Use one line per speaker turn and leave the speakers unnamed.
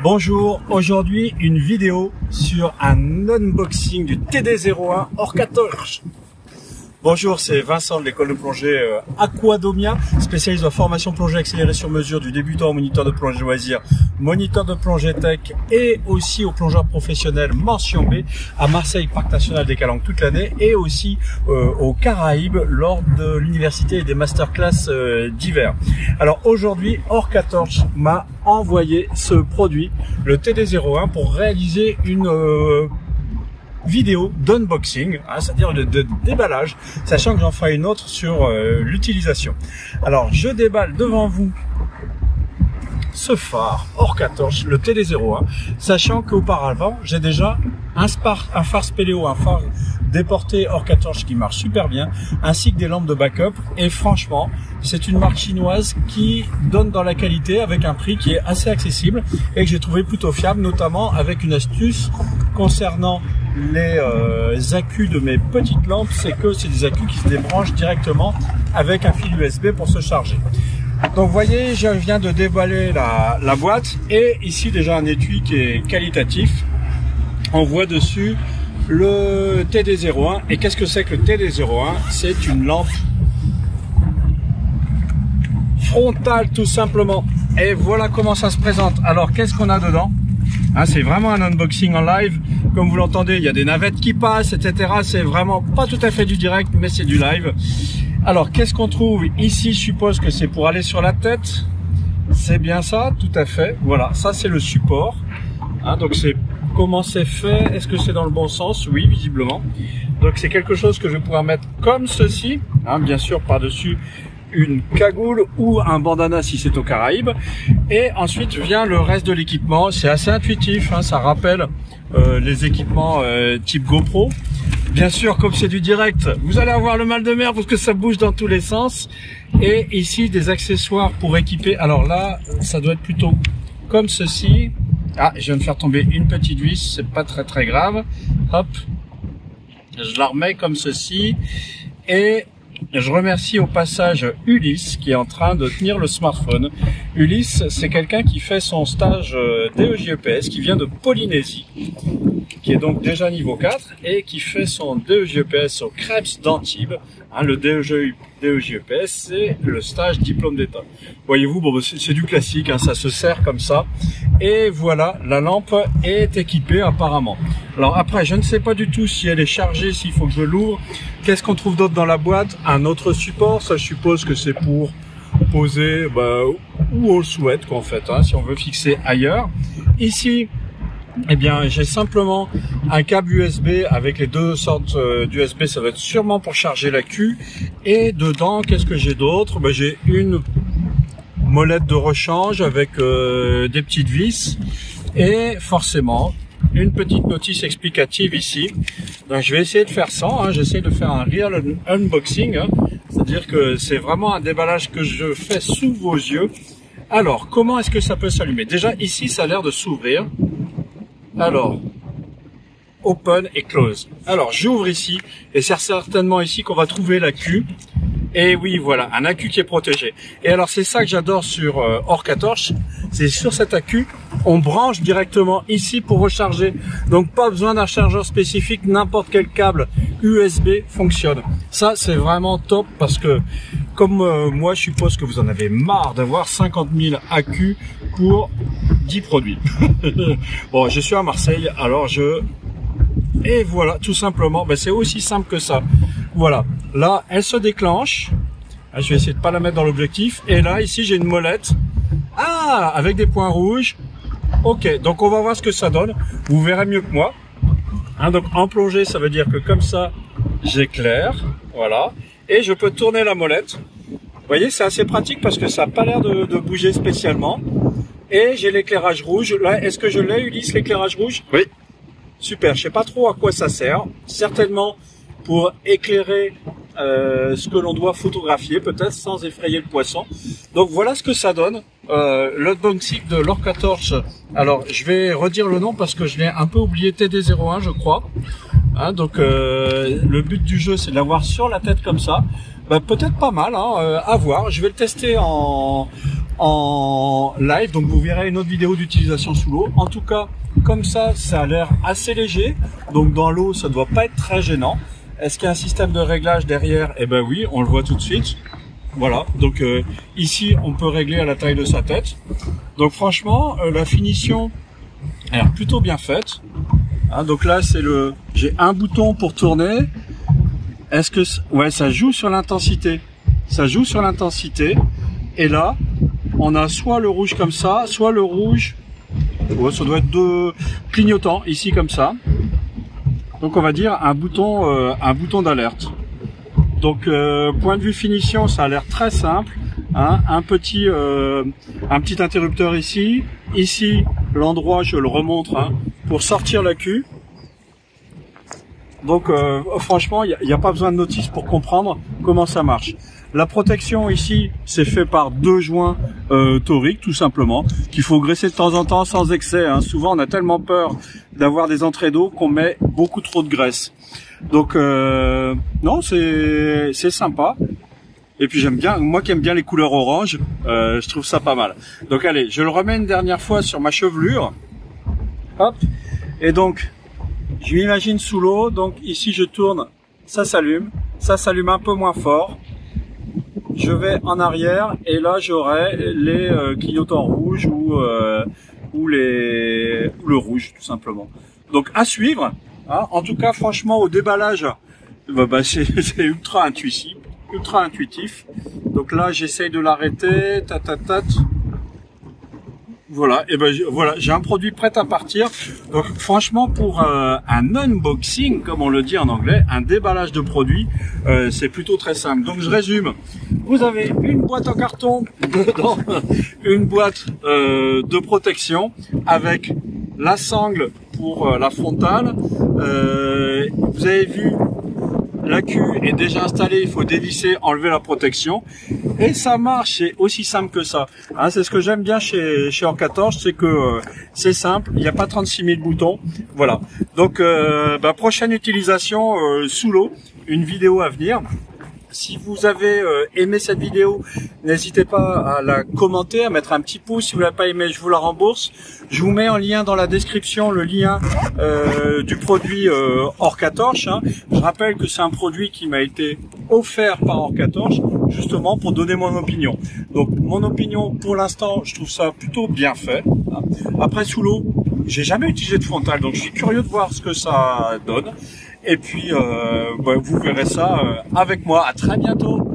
Bonjour, aujourd'hui une vidéo sur un unboxing du TD01 Orca Torch. Bonjour, c'est Vincent de l'école de plongée Aquadomia, spécialiste en formation plongée accélérée sur mesure du débutant au moniteur de plongée loisir, moniteur de plongée tech et aussi aux plongeurs professionnels mention B à Marseille, Parc National des Calanques toute l'année et aussi aux Caraïbes lors de l'université et des masterclass d'hiver. Alors aujourd'hui, Orca Torch m'a envoyé ce produit, le TD01, pour réaliser une vidéo d'unboxing, c'est-à-dire de déballage, sachant que j'en ferai une autre sur l'utilisation. Alors je déballe devant vous ce phare Orca Torch, le TD01, sachant qu'auparavant j'ai déjà un phare spéléo, un phare déporté Orca Torch qui marche super bien, ainsi que des lampes de backup, et franchement c'est une marque chinoise qui donne dans la qualité avec un prix qui est assez accessible et que j'ai trouvé plutôt fiable, notamment avec une astuce concernant les accus de mes petites lampes, c'est que c'est des accus qui se débranchent directement avec un fil USB pour se charger. Donc vous voyez, je viens de déballer la boîte et ici déjà un étui qui est qualitatif. On voit dessus le TD01. Et qu'est-ce que c'est que le TD01? C'est une lampe frontale tout simplement. Et voilà comment ça se présente. Alors qu'est-ce qu'on a dedans? C'est vraiment un unboxing en live. Comme vous l'entendez, il y a des navettes qui passent, etc. C'est vraiment pas tout à fait du direct, mais c'est du live. Alors, qu'est-ce qu'on trouve ici? Je suppose que c'est pour aller sur la tête. C'est bien ça, tout à fait. Voilà, ça c'est le support. Donc c'est comment c'est fait. Est-ce que c'est dans le bon sens? Oui, visiblement. Donc c'est quelque chose que je vais pouvoir mettre comme ceci. Bien sûr, par-dessus une cagoule ou un bandana si c'est aux Caraïbes, et ensuite vient le reste de l'équipement. C'est assez intuitif, ça rappelle les équipements type GoPro. Bien sûr, comme c'est du direct, vous allez avoir le mal de mer parce que ça bouge dans tous les sens. Et ici des accessoires pour équiper. Alors là, ça doit être plutôt comme ceci. Je viens de faire tomber une petite vis, c'est pas très grave. Hop, je la remets comme ceci. Et je remercie au passage Ulysse qui est en train de tenir le smartphone. Ulysse, c'est quelqu'un qui fait son stage DEJEPS, qui vient de Polynésie, qui est donc déjà niveau 4 et qui fait son DEJEPS au Krebs d'Antibes. Le DEJEPS, c'est le stage diplôme d'état. Voyez-vous, bon, c'est du classique, ça se sert comme ça. Et voilà, la lampe est équipée apparemment. Alors après, je ne sais pas du tout si elle est chargée, s'il faut que je l'ouvre. Qu'est-ce qu'on trouve d'autre dans la boîte? Un autre support, ça je suppose que c'est pour poser où on le souhaite, en fait, si on veut fixer ailleurs. Ici, eh bien, j'ai simplement un câble USB avec les deux sortes d'USB. Ça va être sûrement pour charger l'accu. Et dedans, qu'est-ce que j'ai d'autre? J'ai une molette de rechange avec des petites vis et forcément une petite notice explicative ici. Donc je vais essayer de faire ça, j'essaie de faire un real unboxing, c'est-à-dire que c'est vraiment un déballage que je fais sous vos yeux. Alors comment est-ce que ça peut s'allumer? Déjà ici ça a l'air de s'ouvrir. Alors open et close. Alors j'ouvre ici et c'est certainement ici qu'on va trouver l'accu. Et oui, voilà, un accu qui est protégé. Et alors c'est ça que j'adore sur Orca Torch, c'est sur cet accu, on branche directement ici pour recharger. Donc pas besoin d'un chargeur spécifique, n'importe quel câble USB fonctionne. Ça c'est vraiment top parce que comme moi je suppose que vous en avez marre d'avoir 50 000 accus pour 10 produits. Bon, je suis à Marseille, alors et voilà, tout simplement, c'est aussi simple que ça. Voilà, là, elle se déclenche. Je vais essayer de pas la mettre dans l'objectif. Et là, ici, j'ai une molette. Avec des points rouges. Ok, donc on va voir ce que ça donne. Vous verrez mieux que moi. Donc en plongée, ça veut dire que comme ça, j'éclaire. Voilà. Et je peux tourner la molette. Vous voyez, c'est assez pratique parce que ça n'a pas l'air de bouger spécialement. Et j'ai l'éclairage rouge. Là, est-ce que je l'ai, Ulysse, l'éclairage rouge? Oui. Super, je sais pas trop à quoi ça sert. Certainement pour éclairer ce que l'on doit photographier, peut-être sans effrayer le poisson. Donc voilà ce que ça donne. L'unboxing de l'Orca Torch. Alors je vais redire le nom parce que je l'ai un peu oublié, TD01 je crois. Donc le but du jeu c'est de l'avoir sur la tête comme ça. Peut-être pas mal, à voir. Je vais le tester en en live, donc vous verrez une autre vidéo d'utilisation sous l'eau. En tout cas, comme ça a l'air assez léger, donc dans l'eau ça ne doit pas être très gênant. Est-ce qu'il y a un système de réglage derrière? Eh ben oui, on le voit tout de suite. Voilà, donc ici on peut régler à la taille de sa tête. Donc franchement, la finition a l'air plutôt bien faite. Hein, donc là c'est j'ai un bouton pour tourner. Est-ce que ouais, ça joue sur l'intensité? Ça joue sur l'intensité. Et là, on a soit le rouge comme ça, soit le rouge. Ouais, ça doit être deux clignotants ici comme ça. Donc on va dire un bouton d'alerte. Donc point de vue finition, ça a l'air très simple. Hein, un petit interrupteur ici. Ici, l'endroit, je le remontre, hein, pour sortir la queue. Donc franchement, il n'y a pas besoin de notice pour comprendre comment ça marche. La protection ici, c'est fait par deux joints toriques, tout simplement, qu'il faut graisser de temps en temps sans excès. Hein. Souvent, on a tellement peur d'avoir des entrées d'eau qu'on met beaucoup trop de graisse. Donc non, c'est sympa. Et puis j'aime bien, moi qui aime bien les couleurs orange, je trouve ça pas mal. Donc allez, je le remets une dernière fois sur ma chevelure. Hop. Et donc, je m'imagine sous l'eau, donc ici je tourne, ça s'allume un peu moins fort. Je vais en arrière et là j'aurai les clignotants rouges ou le rouge tout simplement. Donc à suivre. Hein. En tout cas, franchement, au déballage, c'est ultra intuitif. Donc là, j'essaye de l'arrêter. Voilà, et voilà, j'ai un produit prêt à partir. Donc franchement, pour un unboxing, comme on le dit en anglais, un déballage de produit, c'est plutôt très simple. Donc je résume. Vous avez une boîte en carton dedans, une boîte de protection avec la sangle pour la frontale. Vous avez vu, la queue est déjà installée, il faut dévisser, enlever la protection. Et ça marche, c'est aussi simple que ça. Hein, c'est ce que j'aime bien chez Orcatorche, c'est que c'est simple, il n'y a pas 36 000 boutons. Voilà. Donc, prochaine utilisation sous l'eau, une vidéo à venir. Si vous avez aimé cette vidéo, n'hésitez pas à la commenter, à mettre un petit pouce. Si vous l'avez pas aimé, je vous la rembourse. Je vous mets en lien dans la description le lien du produit Orcatorche. Hein. Je rappelle que c'est un produit qui m'a été offert par Orcatorche, justement pour donner mon opinion. Donc mon opinion, pour l'instant, je trouve ça plutôt bien fait. Hein. Après, sous l'eau, j'ai jamais utilisé de frontale, donc je suis curieux de voir ce que ça donne. Et puis, vous verrez ça avec moi. À très bientôt.